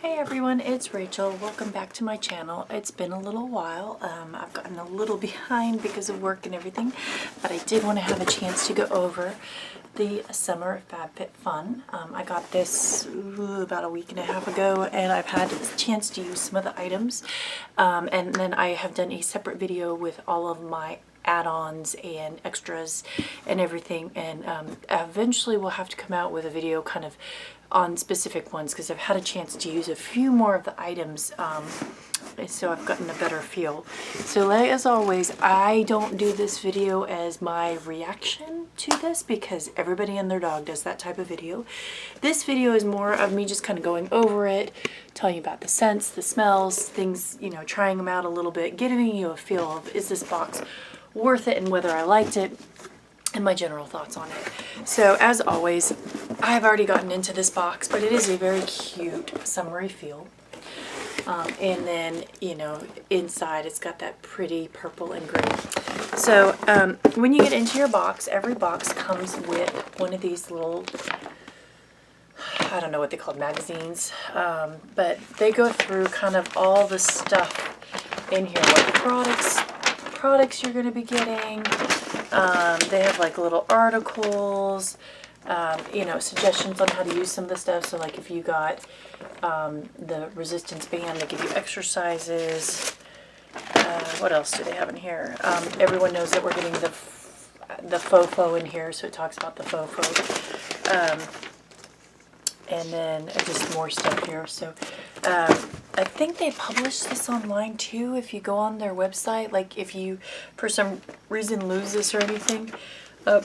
Hey everyone, it's Rachel. Welcome back to my channel. It's been a little while. I've gotten a little behind because of work and everything, but I did want to have a chance to go over the summer Fabfitfun. I got this about a week and a half ago, and I've had a chance to use some of the items. And then I have done a separate video with all of my add-ons and extras and everything, and eventually we'll have to come out with a video kind of on specific ones because I've had a chance to use a few more of the items, so I've gotten a better feel. So as always, I don't do this video as my reaction to this because everybody and their dog does that type of video. This video is more of me just kind of going over it, telling you about the scents, the smells, things, you know, trying them out a little bit, giving you a feel of is this box worth it and whether I liked it, and my general thoughts on it. So as always, I've already gotten into this box, but it is a very cute summery feel. And then, you know, inside it's got that pretty purple and green. So when you get into your box, every box comes with one of these little, I don't know what they call magazines, but they go through kind of all the stuff in here, what the products you're going to be getting. They have like little articles, you know, suggestions on how to use some of the stuff. So like if you got the resistance band, they give you exercises. What else do they have in here? Everyone knows that we're getting the Fofo in here, so it talks about the Fofo. And then just more stuff here. So I think they publish this online too if you go on their website, like if you for some reason lose this or anything. Oh,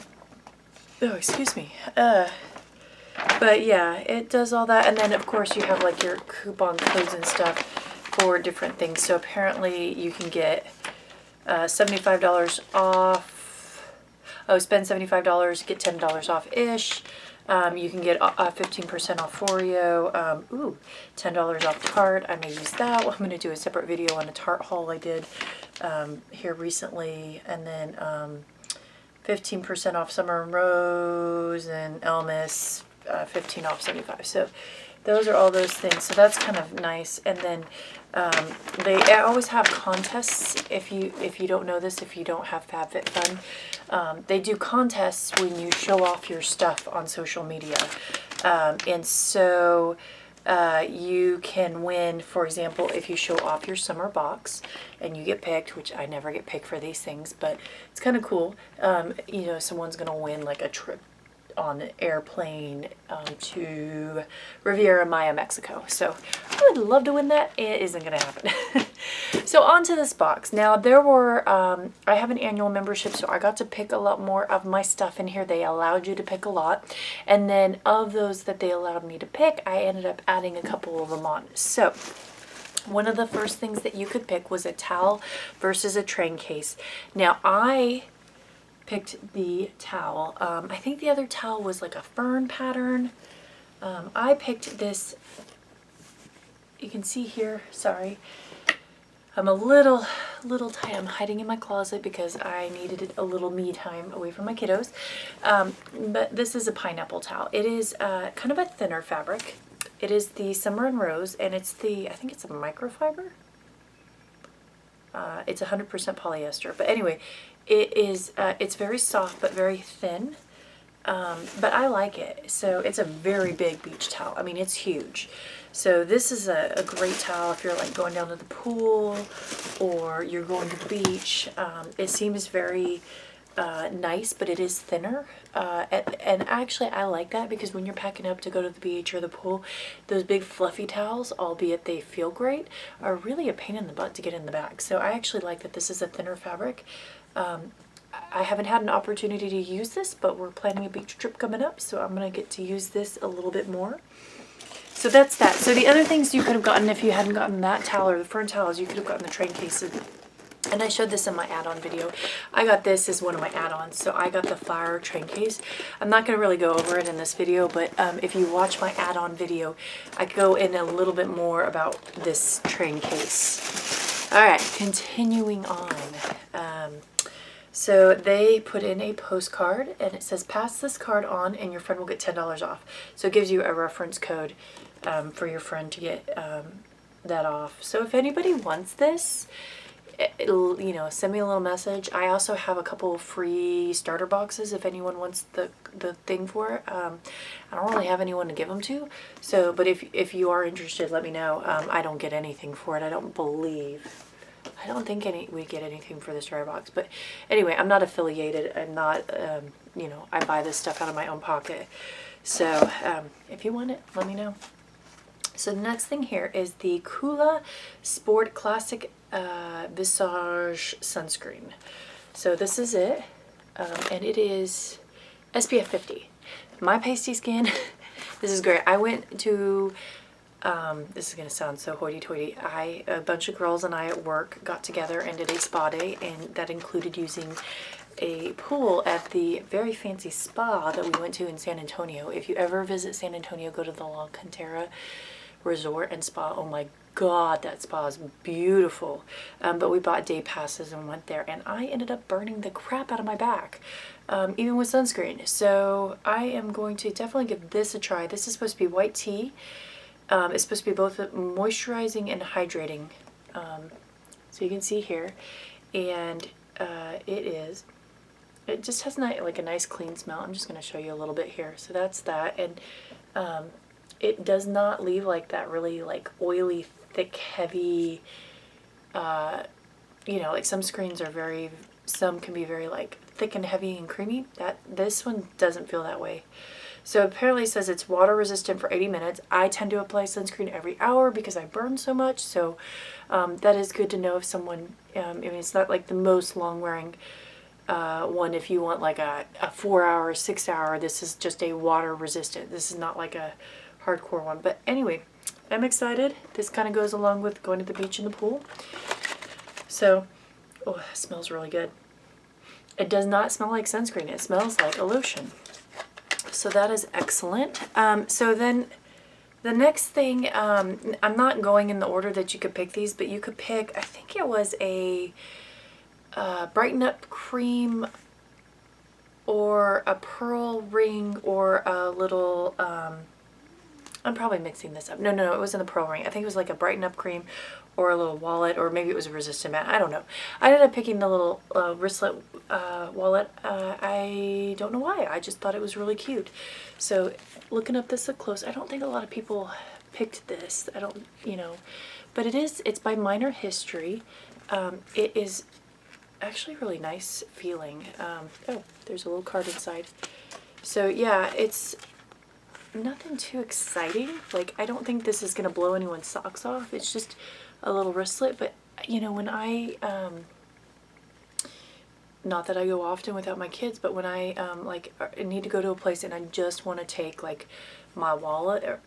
excuse me. But yeah, it does all that. And then of course you have like your coupon codes and stuff for different things. So apparently you can get $75 off. Oh, spend $75, get $10 off-ish. You can get 15% off Oreo. Ooh, $10 off Tarte. I may use that. Well, I'm going to do a separate video on a Tarte haul I did here recently. And then 15% off Summer and Rose and Elmis, 15 off 75. So those are all those things. So that's kind of nice. And then they always have contests. If you don't know this, if you don't have Fabfitfun, they do contests when you show off your stuff on social media. And so you can win, for example, if you show off your summer box and you get picked, which I never get picked for these things, but it's kind of cool. You know, someone's going to win like a trip on an airplane to Riviera Maya, Mexico. So I would love to win that. It isn't going to happen. So on to this box. Now there were, I have an annual membership, so I got to pick a lot more of my stuff in here. They allowed you to pick a lot. And then of those that they allowed me to pick, I ended up adding a couple of them on. So one of the first things that you could pick was a towel versus a train case. Now I picked the towel. I think the other towel was like a fern pattern. I picked this, you can see here, sorry. I'm a little tight. I'm hiding in my closet because I needed a little me time away from my kiddos. But this is a pineapple towel. It is kind of a thinner fabric. It is the Summer and Rose, and it's the, I think it's a microfiber. It's 100% polyester. But anyway, it is, it's very soft but very thin. But I like it. So it's a very big beach towel. I mean, it's huge. So this is a great towel if you're like going down to the pool or you're going to the beach. It seems very nice, but it is thinner. And actually I like that because when you're packing up to go to the beach or the pool, those big fluffy towels, albeit they feel great, are really a pain in the butt to get in the bag. So I actually like that this is a thinner fabric. I haven't had an opportunity to use this, but we're planning a beach trip coming up, so I'm going to get to use this a little bit more. So that's that. So the other things you could have gotten if you hadn't gotten that towel or the fern towels, you could have gotten the train cases. And I showed this in my add-on video. I got this as one of my add-ons. So I got the flower train case. I'm not going to really go over it in this video, but if you watch my add-on video, I go in a little bit more about this train case. All right, continuing on. So they put in a postcard and it says, pass this card on and your friend will get $10 off. So it gives you a reference code for your friend to get that off. So if anybody wants this, it'll, you know, send me a little message. I also have a couple of free starter boxes if anyone wants the thing for it. I don't really have anyone to give them to, so but if you are interested, let me know. I don't get anything for it. I don't think we get anything for the starter box, but anyway, I'm not affiliated. I'm not, you know, I buy this stuff out of my own pocket. So if you want it, let me know. So the next thing here is the Coola Sport Classic Visage Sunscreen. So this is it, and it is SPF 50. My pasty skin, this is great. I went to, this is going to sound so hoity-toity, a bunch of girls and I at work got together and did a spa day, and that included using a pool at the very fancy spa that we went to in San Antonio. If you ever visit San Antonio, go to the La Cantera Resort and Spa. Oh my god, that spa is beautiful. But we bought day passes and went there, and I ended up burning the crap out of my back, even with sunscreen. So I am going to definitely give this a try. This is supposed to be white tea. It's supposed to be both moisturizing and hydrating. So you can see here, and it just has like a nice clean smell. I'm just going to show you a little bit here. So that's that, and it does not leave like that really like oily, thick, heavy, you know, like some screens are some can be very like thick and heavy and creamy. This one doesn't feel that way. So apparently it says it's water resistant for 80 minutes. I tend to apply sunscreen every hour because I burn so much. So that is good to know if someone, I mean, it's not like the most long wearing one. If you want like a 4-hour, 6-hour, this is just a water resistant. This is not like a hardcore one. But anyway, I'm excited. This kind of goes along with going to the beach and the pool. So, oh, it smells really good. It does not smell like sunscreen. It smells like a lotion. So that is excellent. So then the next thing, I'm not going in the order that you could pick these, but you could pick, I think it was a Brighten Up cream or a pearl ring or a little, I'm probably mixing this up. No, it wasn't the pearl ring. I think it was like a Brighten Up cream or a little wallet, or maybe it was a resistant band. I don't know. I ended up picking the little wristlet wallet. I don't know why. I just thought it was really cute. So looking up this up close, I don't think a lot of people picked this. I don't, you know, but it's by Minor History. It is actually really nice feeling. Oh, there's a little card inside. So yeah, it's nothing too exciting. Like, I don't think this is gonna blow anyone's socks off. It's just a little wristlet. But you know, when I not that I go often without my kids, but when I like need to go to a place and I just want to take like my wallet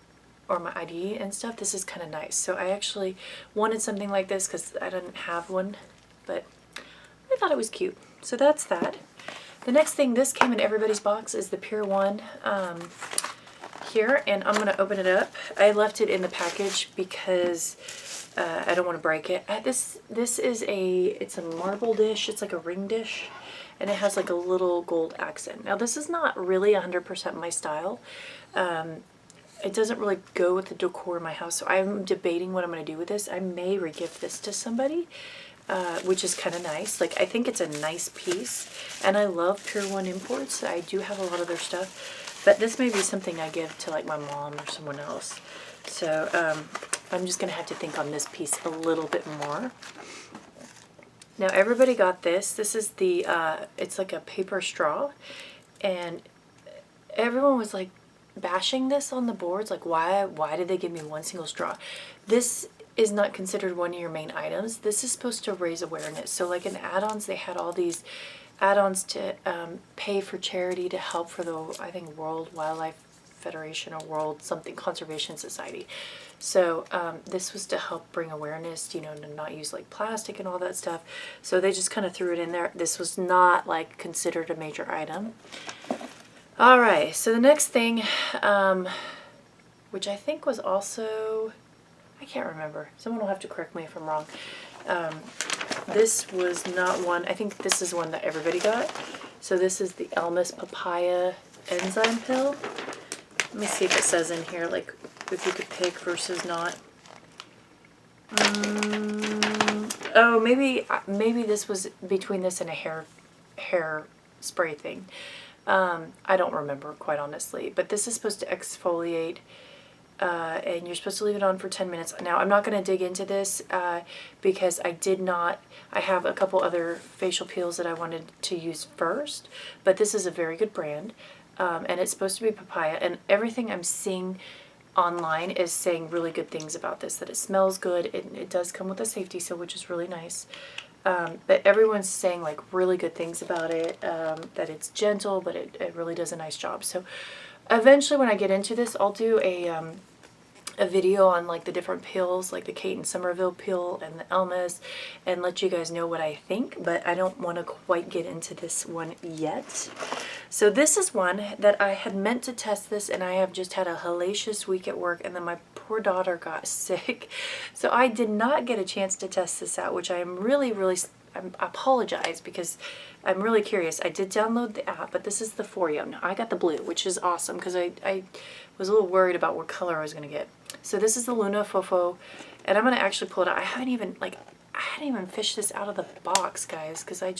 or my ID and stuff, this is kind of nice. So I actually wanted something like this because I didn't have one, but I thought it was cute. So that's that. The next thing, this came in everybody's box, is the Pure One here, and I'm going to open it up. I left it in the package because I don't want to break it. This is it's a marble dish. It's like a ring dish, and it has like a little gold accent. Now this is not really 100% my style. It doesn't really go with the decor in my house, so I'm debating what I'm going to do with this. I may re-gift this to somebody, which is kind of nice. Like, I think it's a nice piece, and I love Pure One imports. I do have a lot of their stuff, but this may be something I give to like my mom or someone else. So I'm just gonna have to think on this piece a little bit more. Now everybody got this. This is the it's like a paper straw, and everyone was like bashing this on the boards, like why did they give me one single straw? This is not considered one of your main items. This is supposed to raise awareness. So like in add-ons, they had all these add-ons to pay for charity to help for the, I think, World Wildlife Federation or World something Conservation Society. So this was to help bring awareness, you know, to not use like plastic and all that stuff. So they just kind of threw it in there. This was not like considered a major item. All right, so the next thing, which I think was also, I can't remember. Someone will have to correct me if I'm wrong. This was not one, I think this is one that everybody got. So this is the Elmis Papaya Enzyme Peel. Let me see if it says in here like if you could pick versus not. Oh, maybe this was between this and a hair spray thing. I don't remember, quite honestly. But this is supposed to exfoliate, and you're supposed to leave it on for 10 minutes. Now, I'm not going to dig into this because I have a couple other facial peels that I wanted to use first. But this is a very good brand, and it's supposed to be papaya. And everything I'm seeing online is saying really good things about this, that it smells good. It does come with a safety seal, which is really nice. But everyone's saying like really good things about it, that it's gentle, but it really does a nice job. So eventually when I get into this, I'll do a video on like the different peels, like the Kate and Somerville peel and the Elmer's, and let you guys know what I think, but I don't want to quite get into this one yet. So this is one that I had meant to test this, and I have just had a hellacious week at work, and then my poor daughter got sick. So I did not get a chance to test this out, which I am really, I apologize because I'm really curious. I did download the app, but this is the Foreo. Now I got the blue, which is awesome because I was a little worried about what color I was going to get. So this is the Luna Fofo, and I'm going to actually pull it out. I hadn't even fished this out of the box, guys, because I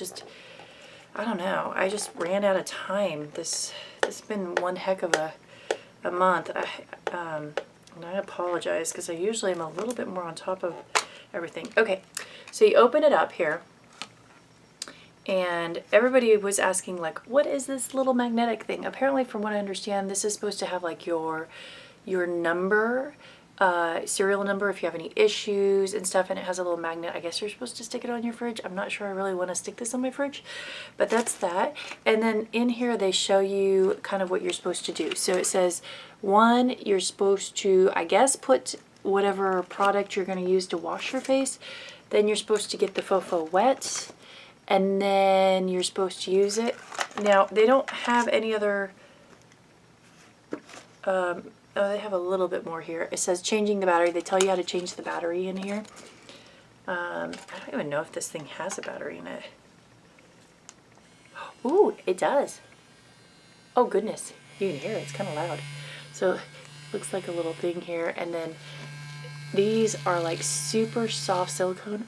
don't know. I just ran out of time. This has been one heck of a month. And I apologize because I usually am a little bit more on top of everything. Okay, so you open it up here, and everybody was asking like, what is this little magnetic thing? Apparently, from what I understand, this is supposed to have like your number, serial number if you have any issues and stuff, and it has a little magnet. I guess you're supposed to stick it on your fridge. I'm not sure I really want to stick this on my fridge, but that's that. And then in here they show you kind of what you're supposed to do. So it says, one, you're supposed to, I guess, put whatever product you're going to use to wash your face. Then you're supposed to get the Fofo wet, and then you're supposed to use it. Now, they don't have any other, oh, they have a little bit more here. It says changing the battery. They tell you how to change the battery in here. I don't even know if this thing has a battery in it. Ooh, it does. Oh, goodness. You can hear it. It's kind of loud. So, looks like a little thing here. And then these are like super soft silicone.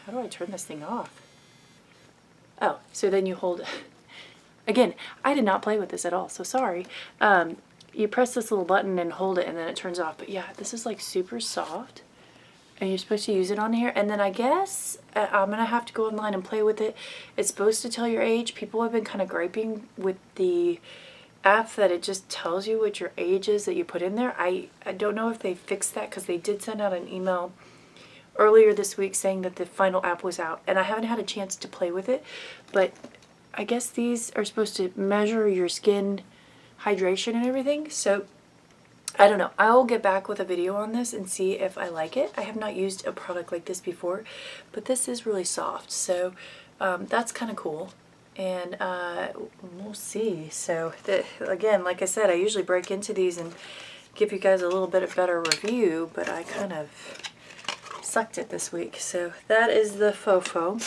How do I turn this thing off? Oh, so then you hold... Again, I did not play with this at all, so sorry. You press this little button and hold it, and then it turns off. But yeah, this is like super soft, and you're supposed to use it on here. And then I guess I'm going to have to go online and play with it. It's supposed to tell your age. People have been kind of griping with the app that it just tells you what your age is that you put in there. I don't know if they fixed that, because they did send out an email earlier this week saying that the final app was out, and I haven't had a chance to play with it, but I guess these are supposed to measure your skin hydration and everything. So I don't know. I'll get back with a video on this and see if I like it. I have not used a product like this before, but this is really soft. So that's kind of cool. And we'll see. So again, like I said, I usually break into these and give you guys a little bit of better review, but I kind of sucked it this week. So that is the Fofo.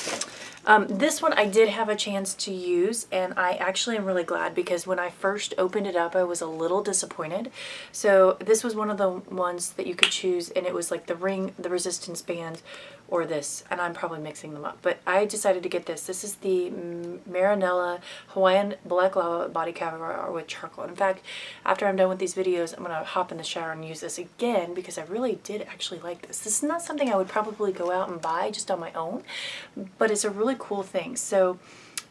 This one I did have a chance to use, and I actually am really glad, because when I first opened it up I was a little disappointed. So this was one of the ones that you could choose, and it was like the ring, the resistance band, or this, and I'm probably mixing them up, but I decided to get this. This is the Marinella Hawaiian Black Lava Body Cover with charcoal. In fact, after I'm done with these videos, I'm going to hop in the shower and use this again, because I really did actually like this. This is not something I would probably go out and buy just on my own, but it's a really cool thing. So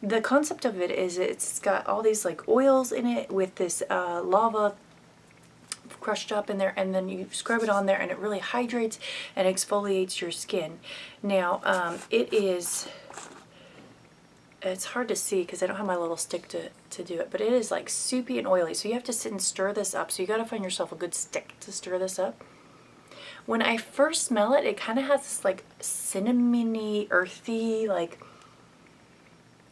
the concept of it is it's got all these like oils in it with this lava crushed up in there, and then you scrub it on there, and it really hydrates and exfoliates your skin. Now it's hard to see because I don't have my little stick to do it, but it is like soupy and oily, so you have to sit and stir this up. So you got to find yourself a good stick to stir this up. When I first smell it, it kind of has this like cinnamony, earthy like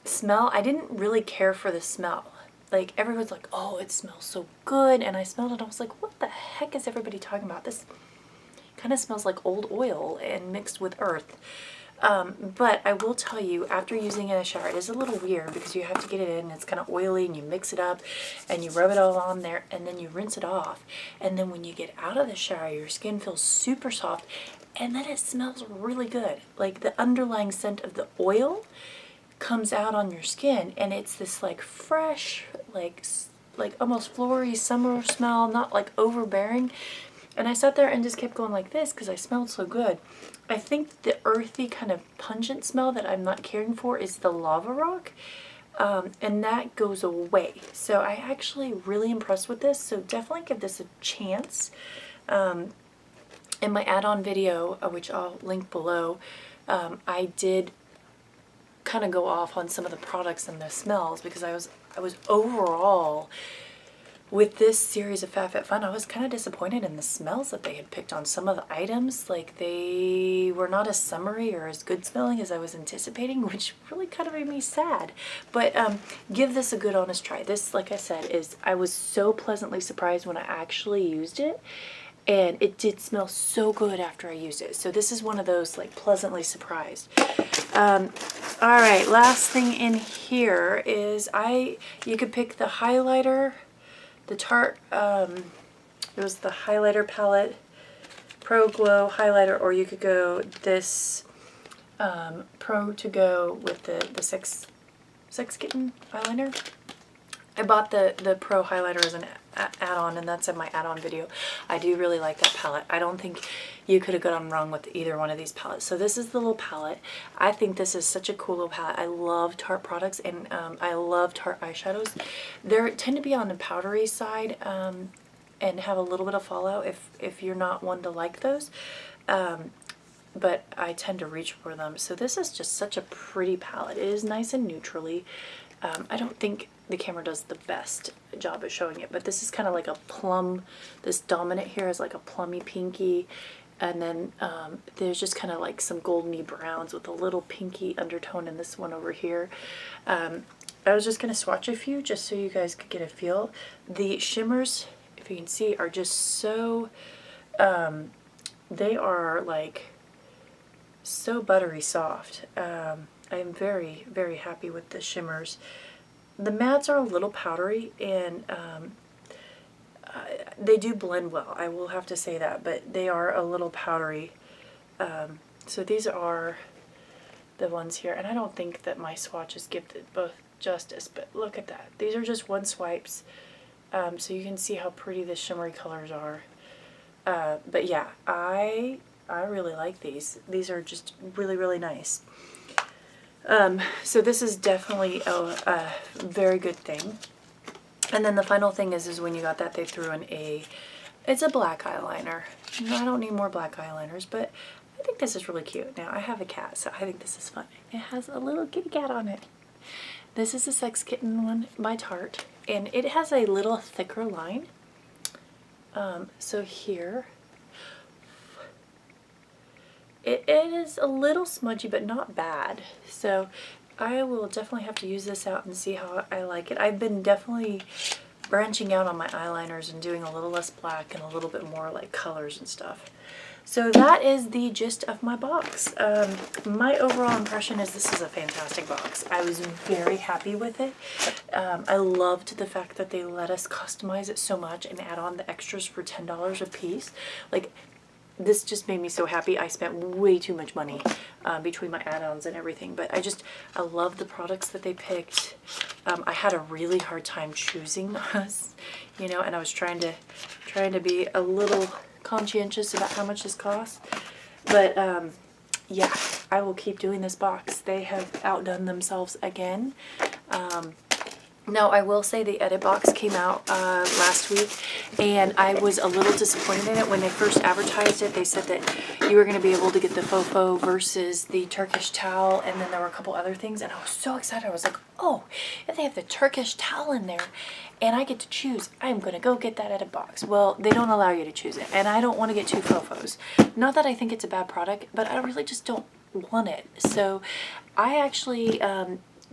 smell. I didn't really care for the smell. Like, everyone's like, oh, it smells so good, and I smelled it, and I was like, what the heck is everybody talking about? This kind of smells like old oil and mixed with earth. But I will tell you, after using it in a shower, it is a little weird because you have to get it in, it's kind of oily, and you mix it up and you rub it all on there and then you rinse it off. And then when you get out of the shower, your skin feels super soft, and then it smells really good. Like the underlying scent of the oil comes out on your skin, and it's this like fresh, like almost floral summer smell, not like overbearing. And I sat there and just kept going like this because I smelled so good. I think the earthy kind of pungent smell that I'm not caring for is the lava rock, and that goes away. So I actually really impressed with this, so definitely give this a chance. In my add-on video, which I'll link below, I did kind of go off on some of the products and the smells because I was overall, with this series of Fabfitfun, I was kind of disappointed in the smells that they had picked on some of the items. Like, they were not as summery or as good smelling as I was anticipating, which really kind of made me sad. But give this a good honest try. This, like I said, I was so pleasantly surprised when I actually used it. And it did smell so good after I used it. So this is one of those, like, pleasantly surprised. Alright, last thing in here is you could pick the highlighter, the Tarte, it was the highlighter palette, Pro Glow highlighter, or you could go this Pro to go with the Sex Kitten eyeliner. I bought the Pro highlighter as an add-on, and that's in my add-on video. I do really like that palette. I don't think you could have gone wrong with either one of these palettes. So this is the little palette. I think this is such a cool little palette. I love Tarte products, and I love Tarte eyeshadows. They tend to be on the powdery side and have a little bit of fallout if you're not one to like those. But I tend to reach for them. So this is just such a pretty palette. It is nice and neutrally. I don't think the camera does the best job of showing it, but this is kind of like a plum. This dominant here is like a plummy pinky, and then there's just kind of like some goldeny browns with a little pinky undertone in this one over here. I was just going to swatch a few just so you guys could get a feel. The shimmers, if you can see, are just so, they are like so buttery soft. I am very, very happy with the shimmers. The mattes are a little powdery, and they do blend well, I will have to say that, but they are a little powdery. So these are the ones here, and I don't think that my swatches give it both justice, but look at that. These are just one swipes, so you can see how pretty the shimmery colors are. But yeah, I really like these. These are just really, really nice. So this is definitely a very good thing. And then the final thing is when you got that, they threw in it's a black eyeliner. I don't need more black eyeliners, but I think this is really cute. Now, I have a cat, so I think this is fun. It has a little kitty cat on it. This is a Sex Kitten one by Tarte, and it has a little thicker line. So here, it is a little smudgy, but not bad. So I will definitely have to use this out and see how I like it. I've been definitely branching out on my eyeliners and doing a little less black and a little bit more like colors and stuff. So that is the gist of my box. My overall impression is this is a fantastic box. I was very happy with it. I loved the fact that they let us customize it so much and add on the extras for $10 a piece. Like, this just made me so happy. I spent way too much money between my add-ons and everything, but I love the products that they picked. I had a really hard time choosing us, you know, and I was trying to be a little conscientious about how much this costs. But yeah, I will keep doing this box. They have outdone themselves again. Now, I will say the edit box came out last week, and I was a little disappointed in it. When they first advertised it, they said that you were going to be able to get the Fofo versus the Turkish towel, and then there were a couple other things, and I was so excited. I was like, oh, if they have the Turkish towel in there, and I get to choose, I'm going to go get that edit box. Well, they don't allow you to choose it, and I don't want to get two Fofos. Not that I think it's a bad product, but I really just don't want it. So I actually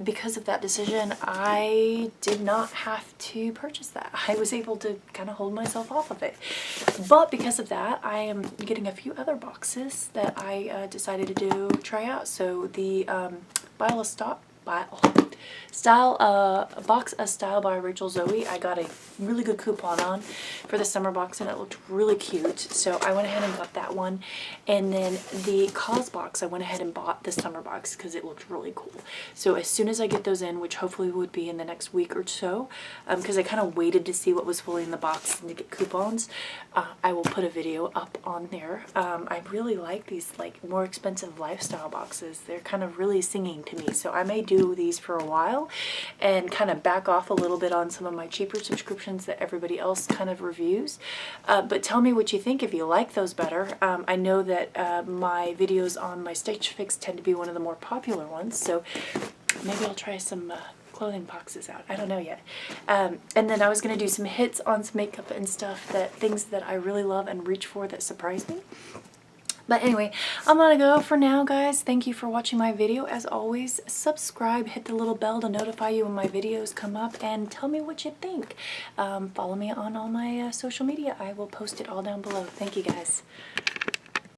because of that decision, I did not have to purchase that. I was able to kind of hold myself off of it. But because of that, I am getting a few other boxes that I decided to try out. So the Box of Style by Rachel Zoe, I got a really good coupon on for the summer box and it looked really cute. So I went ahead and got that one. And then the Cause box, I went ahead and bought the summer box because it looked really cool. So as soon as I get those in, which hopefully would be in the next week or so, because I kind of waited to see what was fully in the box and to get coupons, I will put a video up on there. I really like these like more expensive lifestyle boxes. They're kind of really singing to me. So I may do these for a while and kind of back off a little bit on some of my cheaper subscriptions that everybody else kind of reviews. But tell me what you think if you like those better. I know that my videos on my Stitch Fix tend to be one of the more popular ones, so maybe I'll try some clothing boxes out. I don't know yet. And then I was going to do some hits on some makeup and stuff, things that I really love and reach for that surprise me. But anyway, I'm gonna go for now, guys. Thank you for watching my video. As always, subscribe, hit the little bell to notify you when my videos come up, and tell me what you think. Follow me on all my social media. I will post it all down below. Thank you, guys.